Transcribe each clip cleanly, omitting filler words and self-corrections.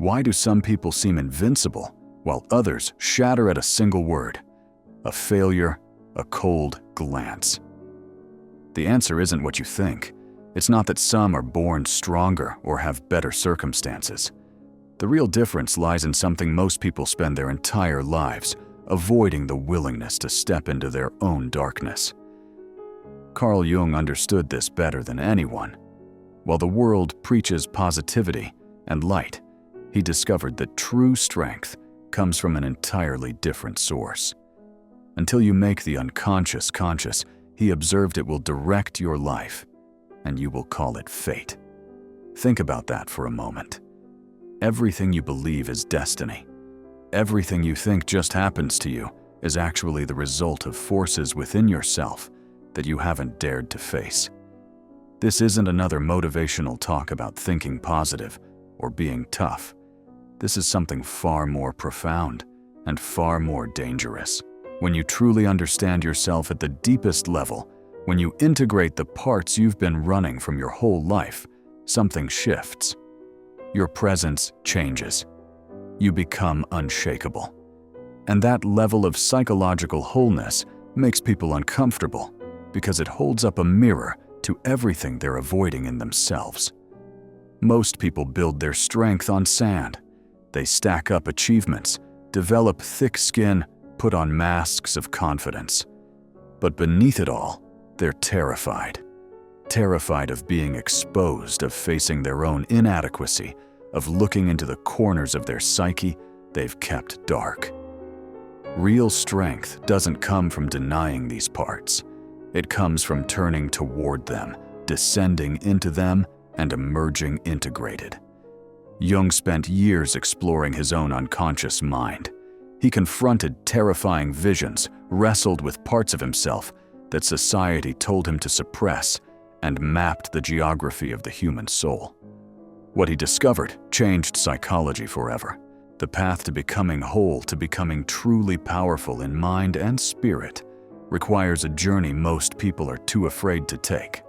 Why do some people seem invincible while others shatter at a single word, a failure, a cold glance? The answer isn't what you think. It's not that some are born stronger or have better circumstances. The real difference lies in something most people spend their entire lives avoiding: the willingness to step into their own darkness. Carl Jung understood this better than anyone. While the world preaches positivity and light, he discovered that true strength comes from an entirely different source. Until you make the unconscious conscious, he observed, it will direct your life, and you will call it fate. Think about that for a moment. Everything you believe is destiny. Everything you think just happens to you is actually the result of forces within yourself that you haven't dared to face. This isn't another motivational talk about thinking positive or being tough. This is something far more profound and far more dangerous. When you truly understand yourself at the deepest level, when you integrate the parts you've been running from your whole life, something shifts. Your presence changes. You become unshakable. And that level of psychological wholeness makes people uncomfortable because it holds up a mirror to everything they're avoiding in themselves. Most people build their strength on sand. They stack up achievements, develop thick skin, put on masks of confidence. But beneath it all, they're terrified. Terrified of being exposed, of facing their own inadequacy, of looking into the corners of their psyche they've kept dark. Real strength doesn't come from denying these parts. It comes from turning toward them, descending into them, and emerging integrated. Jung spent years exploring his own unconscious mind. He confronted terrifying visions, wrestled with parts of himself that society told him to suppress, and mapped the geography of the human soul. What he discovered changed psychology forever. The path to becoming whole, to becoming truly powerful in mind and spirit, requires a journey most people are too afraid to take.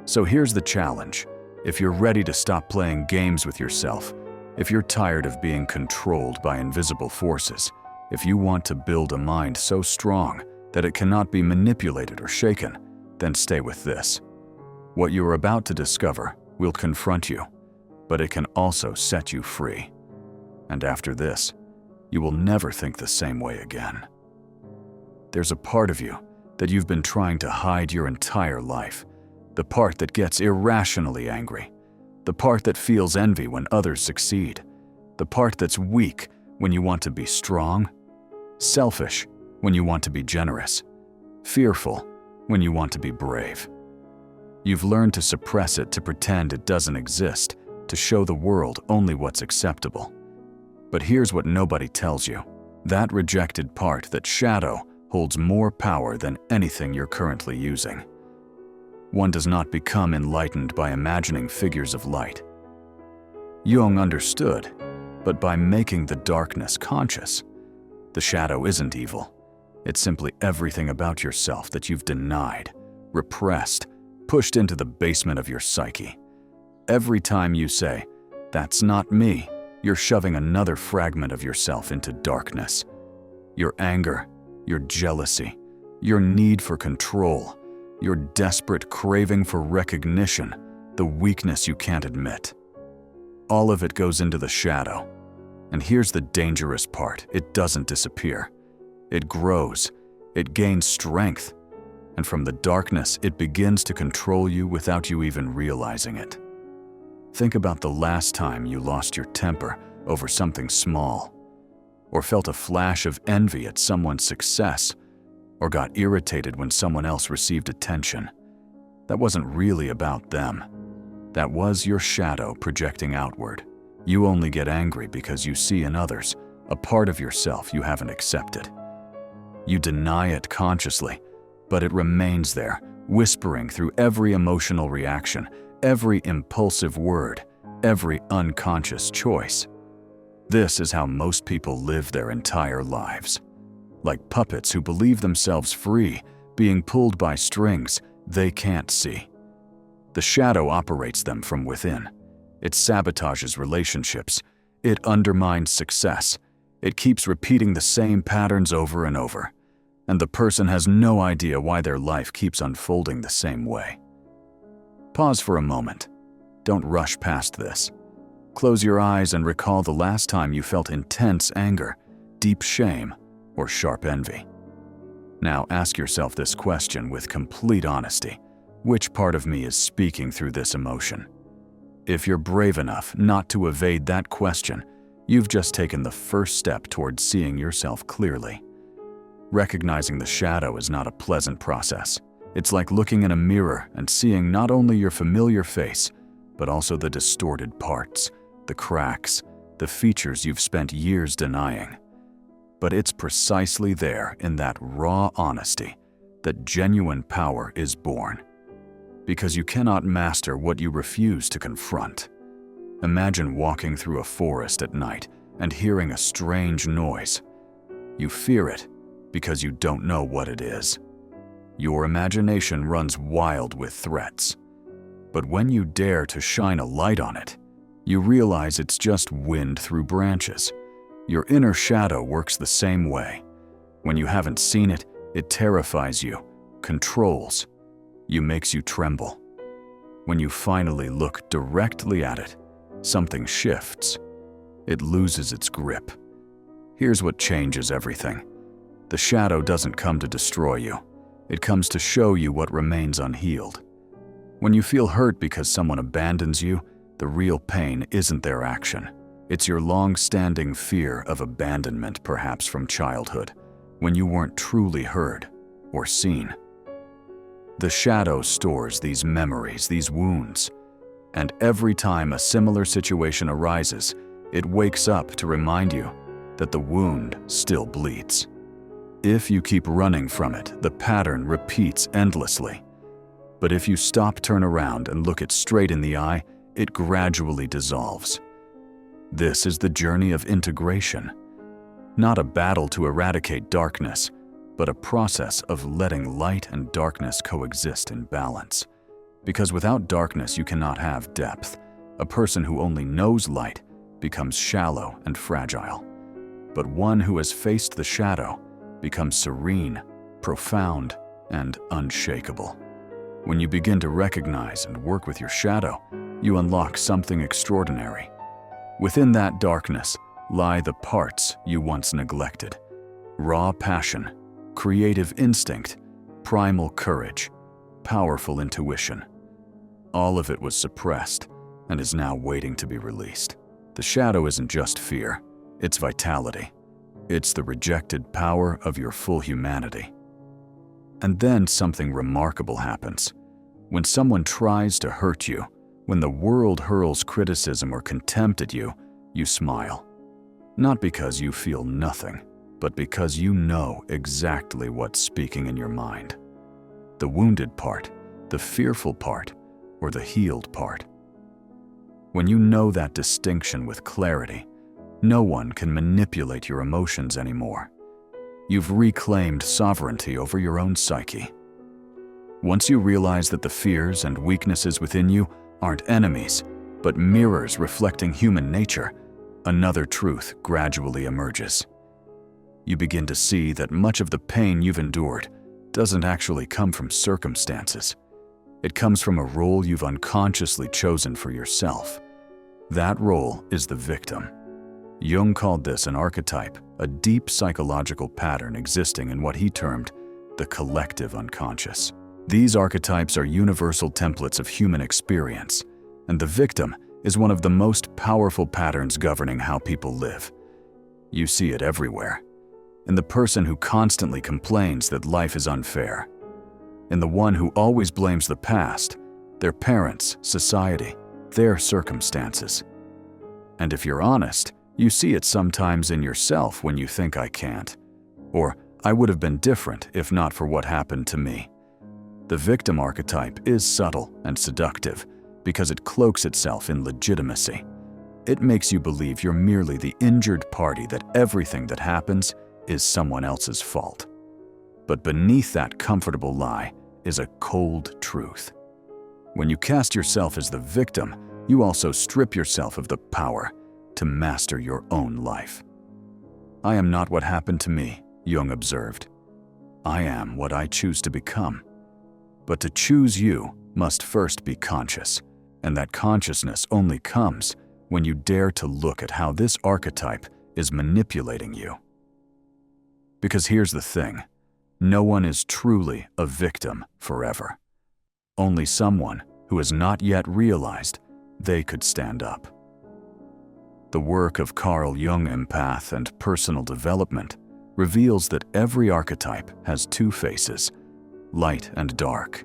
So here's the challenge. If you're ready to stop playing games with yourself, if you're tired of being controlled by invisible forces, if you want to build a mind so strong that it cannot be manipulated or shaken, then stay with this. What you are about to discover will confront you, but it can also set you free. And after this, you will never think the same way again. There's a part of you that you've been trying to hide your entire life, the part that gets irrationally angry, the part that feels envy when others succeed, the part that's weak when you want to be strong, selfish when you want to be generous, fearful when you want to be brave. You've learned to suppress it, to pretend it doesn't exist, to show the world only what's acceptable. But here's what nobody tells you. That rejected part, that shadow, holds more power than anything you're currently using. One does not become enlightened by imagining figures of light. Jung understood, but by making the darkness conscious. The shadow isn't evil. It's simply everything about yourself that you've denied, repressed, pushed into the basement of your psyche. Every time you say, "That's not me," you're shoving another fragment of yourself into darkness. Your anger, your jealousy, your need for control, your desperate craving for recognition, the weakness you can't admit. All of it goes into the shadow. And here's the dangerous part: it doesn't disappear. It grows, it gains strength, and from the darkness it begins to control you without you even realizing it. Think about the last time you lost your temper over something small, or felt a flash of envy at someone's success, or got irritated when someone else received attention. That wasn't really about them. That was your shadow projecting outward. You only get angry because you see in others a part of yourself you haven't accepted. You deny it consciously, but it remains there, whispering through every emotional reaction, every impulsive word, every unconscious choice. This is how most people live their entire lives. Like puppets who believe themselves free, being pulled by strings they can't see. The shadow operates them from within. It sabotages relationships. It undermines success. It keeps repeating the same patterns over and over, and the person has no idea why their life keeps unfolding the same way. Pause for a moment. Don't rush past this. Close your eyes and recall the last time you felt intense anger, deep shame, or sharp envy. Now ask yourself this question with complete honesty. Which part of me is speaking through this emotion? If you're brave enough not to evade that question, you've just taken the first step towards seeing yourself clearly. Recognizing the shadow is not a pleasant process. It's like looking in a mirror and seeing not only your familiar face, but also the distorted parts, the cracks, the features you've spent years denying. But it's precisely there, in that raw honesty, that genuine power is born. Because you cannot master what you refuse to confront. Imagine walking through a forest at night and hearing a strange noise. You fear it because you don't know what it is. Your imagination runs wild with threats. But when you dare to shine a light on it, you realize it's just wind through branches. Your inner shadow works the same way. When you haven't seen it, it terrifies you, controls you, makes you tremble. When you finally look directly at it, something shifts. It loses its grip. Here's what changes everything. The shadow doesn't come to destroy you. It comes to show you what remains unhealed. When you feel hurt because someone abandons you, the real pain isn't their action. It's your long-standing fear of abandonment, perhaps from childhood, when you weren't truly heard or seen. The shadow stores these memories, these wounds, and every time a similar situation arises, it wakes up to remind you that the wound still bleeds. If you keep running from it, the pattern repeats endlessly. But if you stop, turn around, and look it straight in the eye, it gradually dissolves. This is the journey of integration. Not a battle to eradicate darkness, but a process of letting light and darkness coexist in balance. Because without darkness, you cannot have depth. A person who only knows light becomes shallow and fragile. But one who has faced the shadow becomes serene, profound, and unshakable. When you begin to recognize and work with your shadow, you unlock something extraordinary. Within that darkness lie the parts you once neglected. Raw passion, creative instinct, primal courage, powerful intuition. All of it was suppressed and is now waiting to be released. The shadow isn't just fear, it's vitality. It's the rejected power of your full humanity. And then something remarkable happens. When someone tries to hurt you, when the world hurls criticism or contempt at you, you smile. Not because you feel nothing, but because you know exactly what's speaking in your mind. The wounded part, the fearful part, or the healed part. When you know that distinction with clarity, no one can manipulate your emotions anymore. You've reclaimed sovereignty over your own psyche. Once you realize that the fears and weaknesses within you aren't enemies, but mirrors reflecting human nature, another truth gradually emerges. You begin to see that much of the pain you've endured doesn't actually come from circumstances. It comes from a role you've unconsciously chosen for yourself. That role is the victim. Jung called this an archetype, a deep psychological pattern existing in what he termed the collective unconscious. These archetypes are universal templates of human experience, and the victim is one of the most powerful patterns governing how people live. You see it everywhere. In the person who constantly complains that life is unfair. In the one who always blames the past, their parents, society, their circumstances. And if you're honest, you see it sometimes in yourself when you think I can't, or I would have been different if not for what happened to me. The victim archetype is subtle and seductive because it cloaks itself in legitimacy. It makes you believe you're merely the injured party, that everything that happens is someone else's fault. But beneath that comfortable lie is a cold truth. When you cast yourself as the victim, you also strip yourself of the power. to master your own life. I am not what happened to me, Jung observed. I am what I choose to become. But to choose you must first be conscious, and that consciousness only comes when you dare to look at how this archetype is manipulating you. Because here's the thing, no one is truly a victim forever. Only someone who has not yet realized they could stand up. The work of Carl Jung, empath and personal development, reveals that every archetype has two faces, light and dark.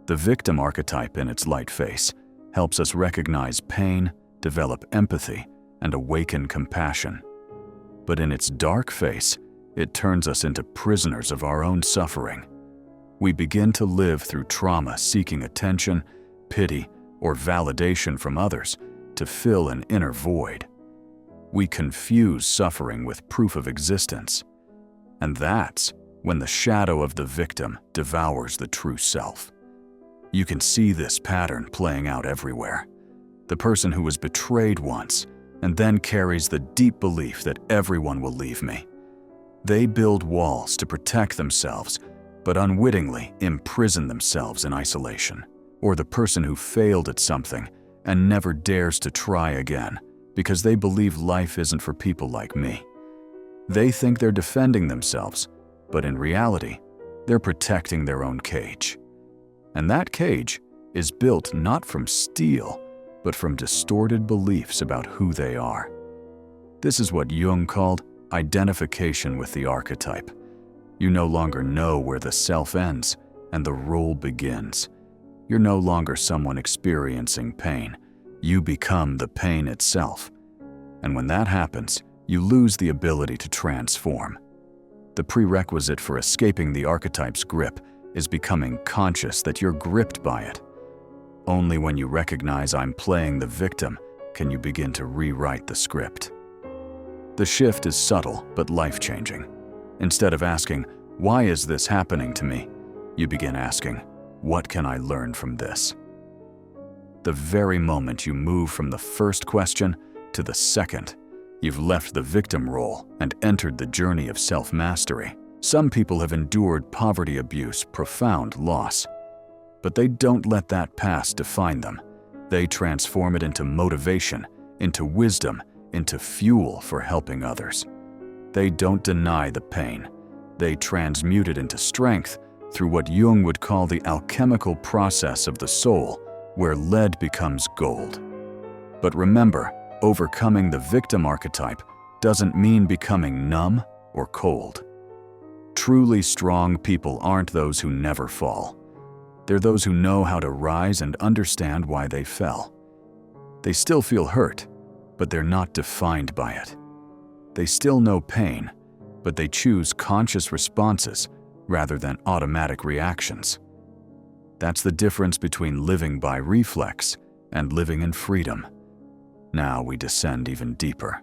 The victim archetype in its light face helps us recognize pain, develop empathy, and awaken compassion. But in its dark face, it turns us into prisoners of our own suffering. We begin to live through trauma, seeking attention, pity, or validation from others to fill an inner void. We confuse suffering with proof of existence. And that's when the shadow of the victim devours the true self. You can see this pattern playing out everywhere. The person who was betrayed once and then carries the deep belief that everyone will leave me. They build walls to protect themselves, but unwittingly imprison themselves in isolation. Or the person who failed at something and never dares to try again because they believe life isn't for people like me. They think they're defending themselves, but in reality, they're protecting their own cage. And that cage is built not from steel, but from distorted beliefs about who they are. This is what Jung called identification with the archetype. You no longer know where the self ends and the role begins. You're no longer someone experiencing pain. You become the pain itself. And when that happens, you lose the ability to transform. The prerequisite for escaping the archetype's grip is becoming conscious that you're gripped by it. Only when you recognize I'm playing the victim can you begin to rewrite the script. The shift is subtle but life-changing. Instead of asking, "Why is this happening to me?" you begin asking, "What can I learn from this?" The very moment you move from the first question to the second, you've left the victim role and entered the journey of self-mastery. Some people have endured poverty, abuse, profound loss. But they don't let that past define them. They transform it into motivation, into wisdom, into fuel for helping others. They don't deny the pain. They transmute it into strength through what Jung would call the alchemical process of the soul, where lead becomes gold. But remember, overcoming the victim archetype doesn't mean becoming numb or cold. Truly strong people aren't those who never fall. They're those who know how to rise and understand why they fell. They still feel hurt, but they're not defined by it. They still know pain, but they choose conscious responses rather than automatic reactions. That's the difference between living by reflex and living in freedom. Now we descend even deeper.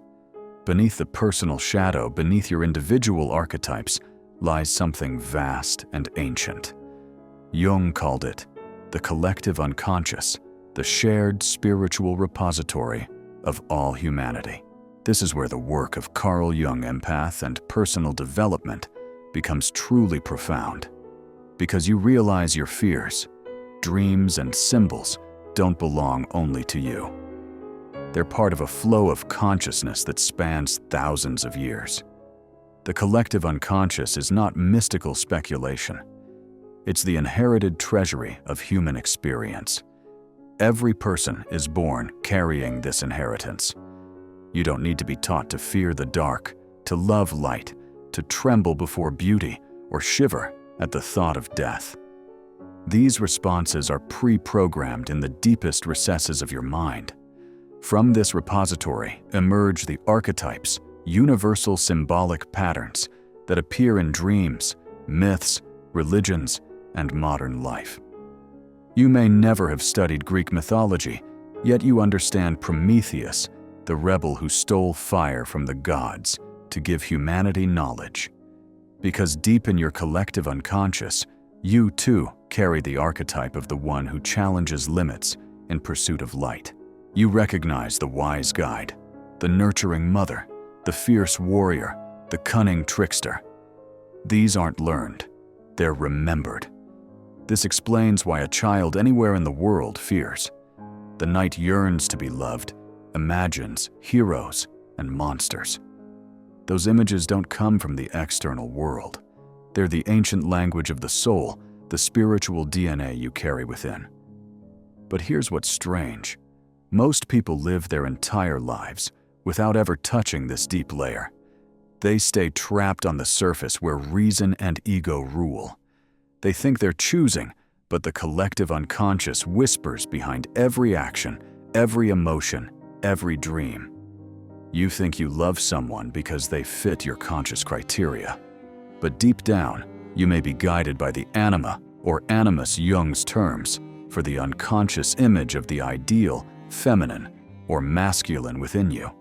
Beneath the personal shadow, beneath your individual archetypes, lies something vast and ancient. Jung called it the collective unconscious, the shared spiritual repository of all humanity. This is where the work of Carl Jung, empath and personal development, becomes truly profound. Because you realize your fears, dreams, and symbols don't belong only to you. They're part of a flow of consciousness that spans thousands of years. The collective unconscious is not mystical speculation. It's the inherited treasury of human experience. Every person is born carrying this inheritance. You don't need to be taught to fear the dark, to love light, to tremble before beauty, or shiver at the thought of death. These responses are pre-programmed in the deepest recesses of your mind. From this repository emerge the archetypes, universal symbolic patterns that appear in dreams, myths, religions, and modern life. You may never have studied Greek mythology, yet you understand Prometheus, the rebel who stole fire from the gods to give humanity knowledge. Because deep in your collective unconscious, you too carry the archetype of the one who challenges limits in pursuit of light. You recognize the wise guide, the nurturing mother, the fierce warrior, the cunning trickster. These aren't learned, they're remembered. This explains why a child anywhere in the world fears. The knight yearns to be loved, imagines heroes and monsters. Those images don't come from the external world. They're the ancient language of the soul, the spiritual DNA you carry within. But here's what's strange. Most people live their entire lives without ever touching this deep layer. They stay trapped on the surface where reason and ego rule. They think they're choosing, but the collective unconscious whispers behind every action, every emotion, every dream. You think you love someone because they fit your conscious criteria. But deep down, you may be guided by the anima, or animus Jung's terms, for the unconscious image of the ideal, feminine, or masculine within you.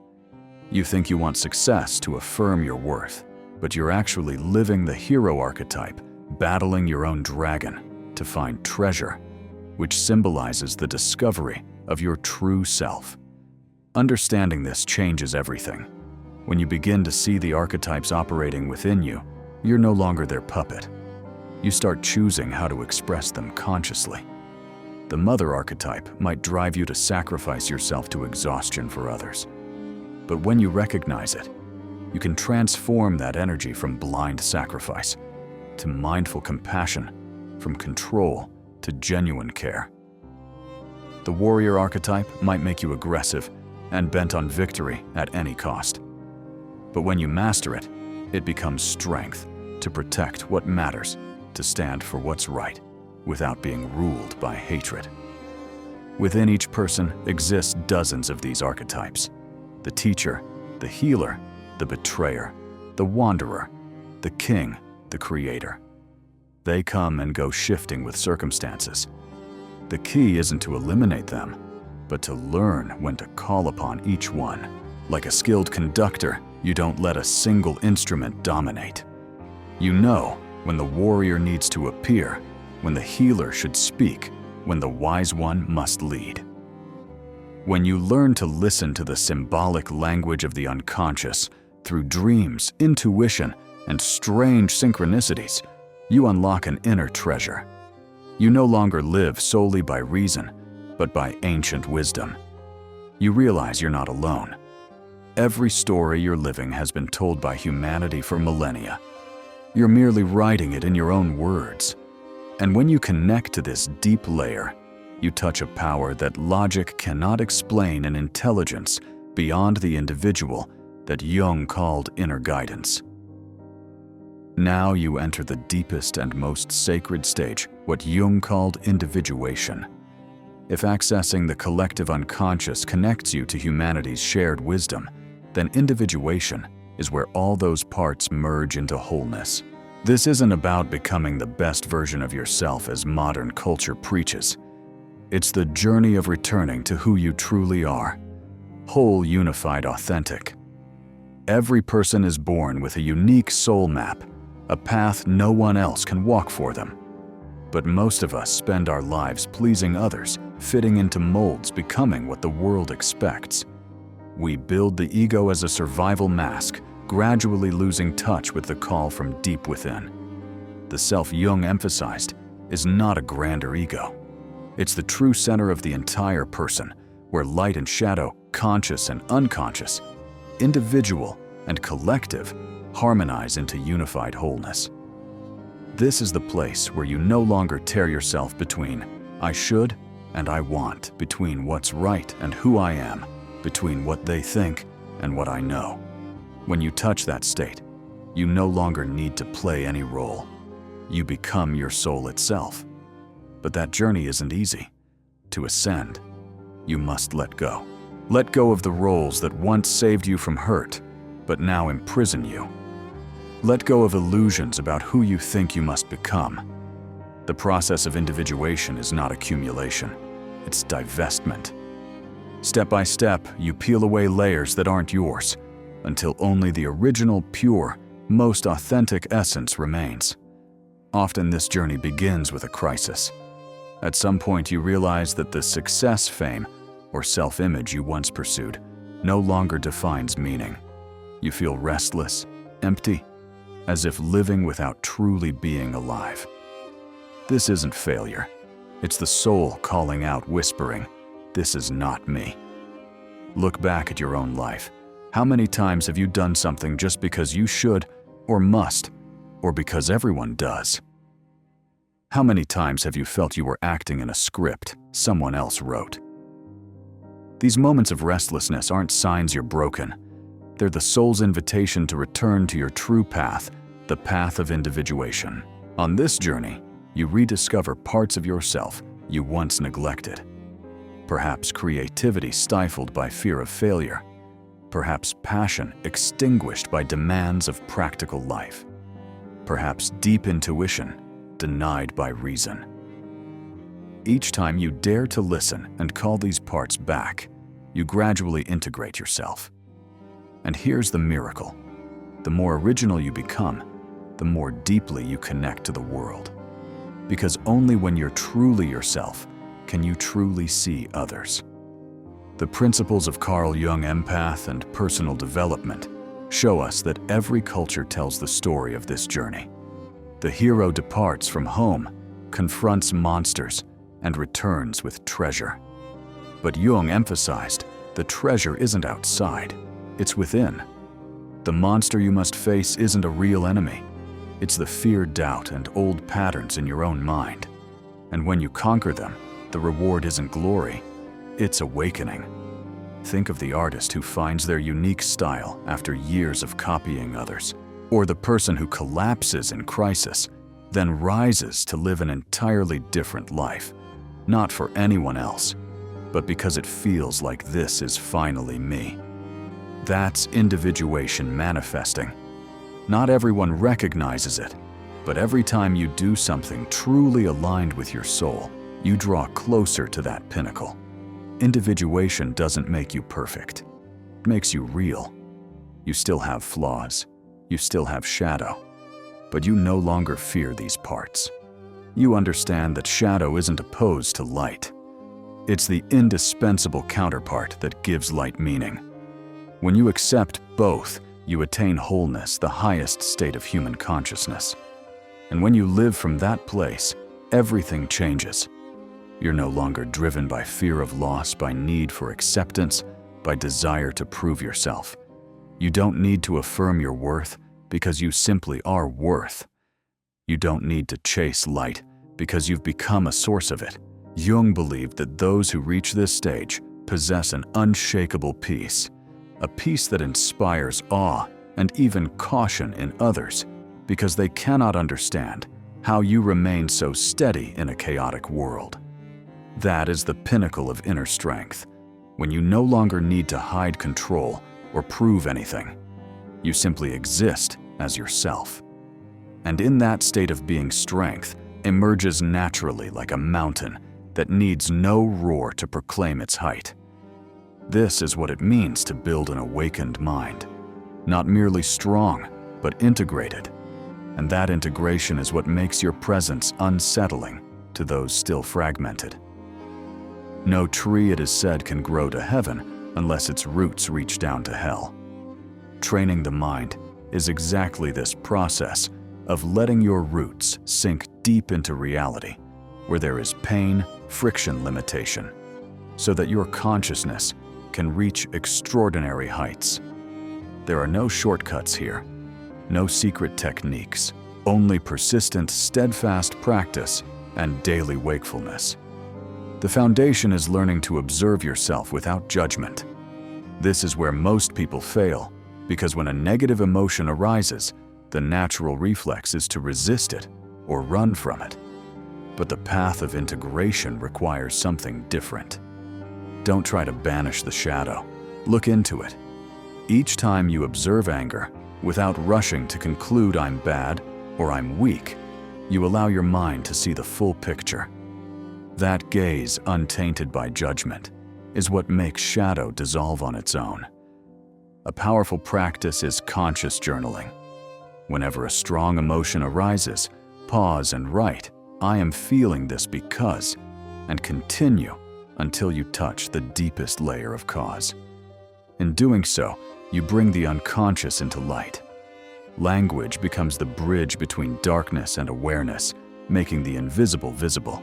You think you want success to affirm your worth, but you're actually living the hero archetype, battling your own dragon to find treasure, which symbolizes the discovery of your true self. Understanding this changes everything. When you begin to see the archetypes operating within you, you're no longer their puppet. You start choosing how to express them consciously. The mother archetype might drive you to sacrifice yourself to exhaustion for others. But when you recognize it, you can transform that energy from blind sacrifice to mindful compassion, from control to genuine care. The warrior archetype might make you aggressive and bent on victory at any cost. But when you master it, it becomes strength to protect what matters, to stand for what's right, without being ruled by hatred. Within each person exists dozens of these archetypes. The teacher, the healer, the betrayer, the wanderer, the king, the creator. They come and go shifting with circumstances. The key isn't to eliminate them, but to learn when to call upon each one. Like a skilled conductor, you don't let a single instrument dominate. You know when the warrior needs to appear, when the healer should speak, when the wise one must lead. When you learn to listen to the symbolic language of the unconscious through dreams, intuition, and strange synchronicities, you unlock an inner treasure. You no longer live solely by reason, but by ancient wisdom. You realize you're not alone. Every story you're living has been told by humanity for millennia. You're merely writing it in your own words. And when you connect to this deep layer, you touch a power that logic cannot explain, an intelligence beyond the individual that Jung called inner guidance. Now you enter the deepest and most sacred stage, what Jung called individuation. If accessing the collective unconscious connects you to humanity's shared wisdom, then individuation is where all those parts merge into wholeness. This isn't about becoming the best version of yourself as modern culture preaches. It's the journey of returning to who you truly are, whole, unified, authentic. Every person is born with a unique soul map, a path no one else can walk for them. But most of us spend our lives pleasing others, fitting into molds, becoming what the world expects. We build the ego as a survival mask, gradually losing touch with the call from deep within. The self Jung emphasized is not a grander ego. It's the true center of the entire person, where light and shadow, conscious and unconscious, individual and collective, harmonize into unified wholeness. This is the place where you no longer tear yourself between I should and I want, between what's right and who I am, between what they think and what I know. When you touch that state, you no longer need to play any role. You become your soul itself. But that journey isn't easy. To ascend, you must let go. Let go of the roles that once saved you from hurt, but now imprison you. Let go of illusions about who you think you must become. The process of individuation is not accumulation, it's divestment. Step by step, you peel away layers that aren't yours, until only the original, pure, most authentic essence remains. Often this journey begins with a crisis. At some point you realize that the success, fame, or self-image you once pursued no longer defines meaning. You feel restless, empty, as if living without truly being alive. This isn't failure. It's the soul calling out, whispering, "This is not me." Look back at your own life. How many times have you done something just because you should, or must, or because everyone does? How many times have you felt you were acting in a script someone else wrote? These moments of restlessness aren't signs you're broken. They're the soul's invitation to return to your true path, the path of individuation. On this journey, you rediscover parts of yourself you once neglected. Perhaps creativity stifled by fear of failure. Perhaps passion extinguished by demands of practical life. Perhaps deep intuition denied by reason. Each time you dare to listen and call these parts back, you gradually integrate yourself. And here's the miracle. The more original you become, the more deeply you connect to the world. Because only when you're truly yourself can you truly see others. The principles of Carl Jung, empath, and personal development show us that every culture tells the story of this journey. The hero departs from home, confronts monsters, and returns with treasure. But Jung emphasized the treasure isn't outside, it's within. The monster you must face isn't a real enemy. It's the fear, doubt, and old patterns in your own mind. And when you conquer them, the reward isn't glory, it's awakening. Think of the artist who finds their unique style after years of copying others, or the person who collapses in crisis, then rises to live an entirely different life, not for anyone else, but because it feels like this is finally me. That's individuation manifesting. Not everyone recognizes it, but every time you do something truly aligned with your soul, you draw closer to that pinnacle. Individuation doesn't make you perfect. It makes you real. You still have flaws. You still have shadow. But you no longer fear these parts. You understand that shadow isn't opposed to light. It's the indispensable counterpart that gives light meaning. When you accept both, you attain wholeness, the highest state of human consciousness. And when you live from that place, everything changes. You're no longer driven by fear of loss, by need for acceptance, by desire to prove yourself. You don't need to affirm your worth because you simply are worth. You don't need to chase light because you've become a source of it. Jung believed that those who reach this stage possess an unshakable peace, a peace that inspires awe and even caution in others because they cannot understand how you remain so steady in a chaotic world. That is the pinnacle of inner strength, when you no longer need to hide control or prove anything. You simply exist as yourself. And in that state of being, strength emerges naturally like a mountain that needs no roar to proclaim its height. This is what it means to build an awakened mind, not merely strong, but integrated. And that integration is what makes your presence unsettling to those still fragmented. No tree, it is said, can grow to heaven unless its roots reach down to hell. Training the mind is exactly this process of letting your roots sink deep into reality, where there is pain, friction, limitation, so that your consciousness can reach extraordinary heights. There are no shortcuts here, no secret techniques, only persistent, steadfast practice and daily wakefulness. The foundation is learning to observe yourself without judgment. This is where most people fail, because when a negative emotion arises, the natural reflex is to resist it or run from it. But the path of integration requires something different. Don't try to banish the shadow. Look into it. Each time you observe anger, without rushing to conclude I'm bad or I'm weak, you allow your mind to see the full picture. That gaze, untainted by judgment, is what makes shadow dissolve on its own. A powerful practice is conscious journaling. Whenever a strong emotion arises, pause and write, I am feeling this because, and continue until you touch the deepest layer of cause. In doing so, you bring the unconscious into light. Language becomes the bridge between darkness and awareness, making the invisible visible.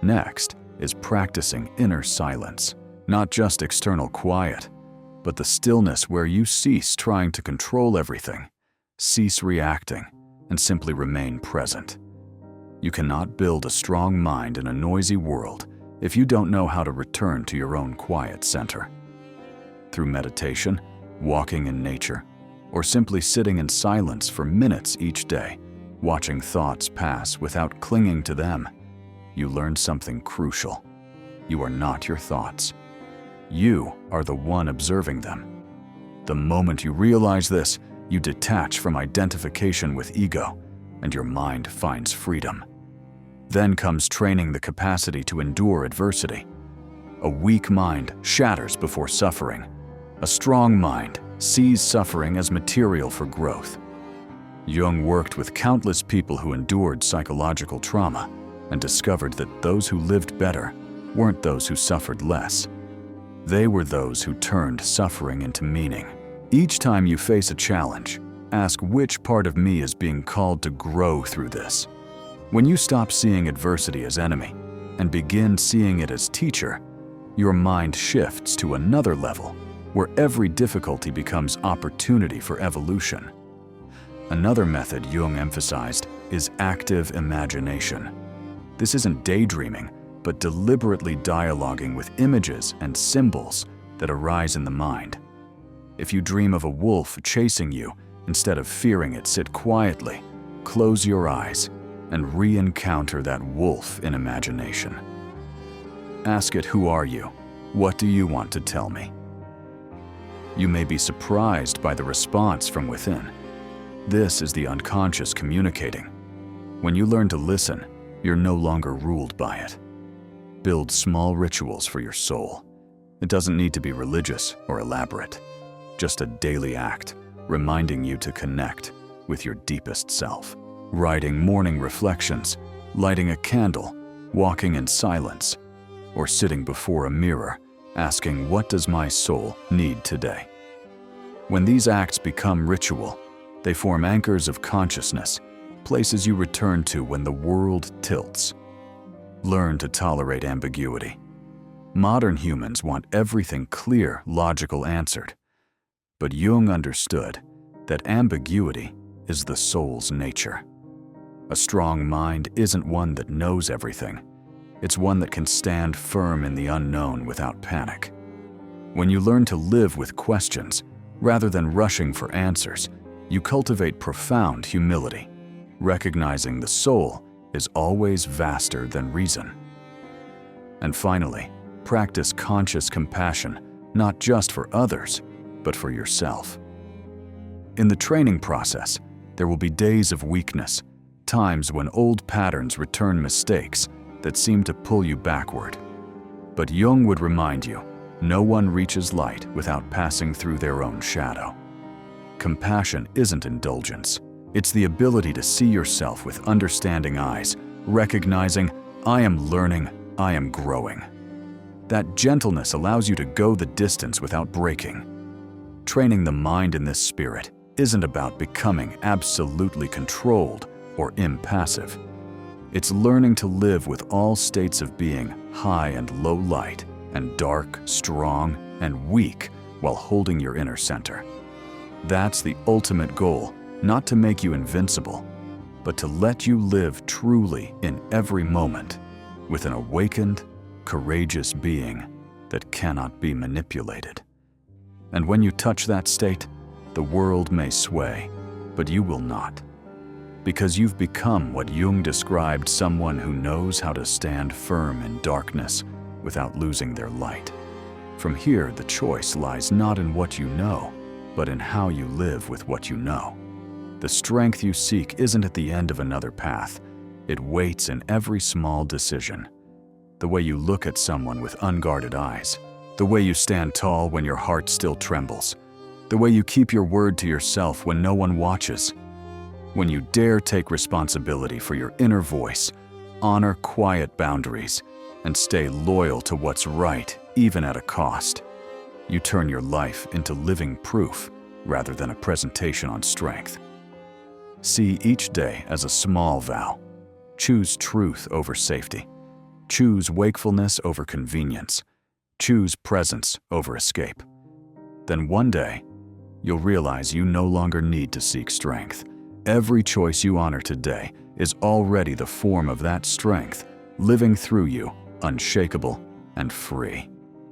Next is practicing inner silence, not just external quiet, but the stillness where you cease trying to control everything, cease reacting, and simply remain present. You cannot build a strong mind in a noisy world if you don't know how to return to your own quiet center. Through meditation, walking in nature, or simply sitting in silence for minutes each day, watching thoughts pass without clinging to them, you learn something crucial. You are not your thoughts. You are the one observing them. The moment you realize this, you detach from identification with ego, and your mind finds freedom. Then comes training the capacity to endure adversity. A weak mind shatters before suffering. A strong mind sees suffering as material for growth. Jung worked with countless people who endured psychological trauma and discovered that those who lived better weren't those who suffered less. They were those who turned suffering into meaning. Each time you face a challenge, ask which part of me is being called to grow through this. When you stop seeing adversity as enemy and begin seeing it as teacher, your mind shifts to another level where every difficulty becomes opportunity for evolution. Another method Jung emphasized is active imagination. This isn't daydreaming, but deliberately dialoguing with images and symbols that arise in the mind. If you dream of a wolf chasing you, instead of fearing it, sit quietly, close your eyes, and re-encounter that wolf in imagination. Ask it, who are you? What do you want to tell me? You may be surprised by the response from within. This is the unconscious communicating. When you learn to listen, you're no longer ruled by it. Build small rituals for your soul. It doesn't need to be religious or elaborate. Just a daily act, reminding you to connect with your deepest self. Writing morning reflections, lighting a candle, walking in silence, or sitting before a mirror, asking, what does my soul need today? When these acts become ritual, they form anchors of consciousness, places you return to when the world tilts. Learn to tolerate ambiguity. Modern humans want everything clear, logical answered. But Jung understood that ambiguity is the soul's nature. A strong mind isn't one that knows everything. It's one that can stand firm in the unknown without panic. When you learn to live with questions, rather than rushing for answers, you cultivate profound humility, recognizing the soul is always vaster than reason. And finally, practice conscious compassion, not just for others, but for yourself. In the training process, there will be days of weakness, times when old patterns return mistakes that seem to pull you backward. But Jung would remind you, no one reaches light without passing through their own shadow. Compassion isn't indulgence. It's the ability to see yourself with understanding eyes, recognizing, I am learning, I am growing. That gentleness allows you to go the distance without breaking. Training the mind in this spirit isn't about becoming absolutely controlled or impassive. It's learning to live with all states of being, high and low light, and dark, strong, and weak, while holding your inner center. That's the ultimate goal, not to make you invincible, but to let you live truly in every moment, with an awakened, courageous being that cannot be manipulated. And when you touch that state, the world may sway, but you will not. Because you've become what Jung described, someone who knows how to stand firm in darkness without losing their light. From here, the choice lies not in what you know, but in how you live with what you know. The strength you seek isn't at the end of another path. It waits in every small decision. The way you look at someone with unguarded eyes, the way you stand tall when your heart still trembles, the way you keep your word to yourself when no one watches. When you dare take responsibility for your inner voice, honor quiet boundaries, and stay loyal to what's right, even at a cost. You turn your life into living proof rather than a presentation on strength. See each day as a small vow. Choose truth over safety. Choose wakefulness over convenience. Choose presence over escape. Then one day, you'll realize you no longer need to seek strength. Every choice you honor today is already the form of that strength, living through you, unshakable and free.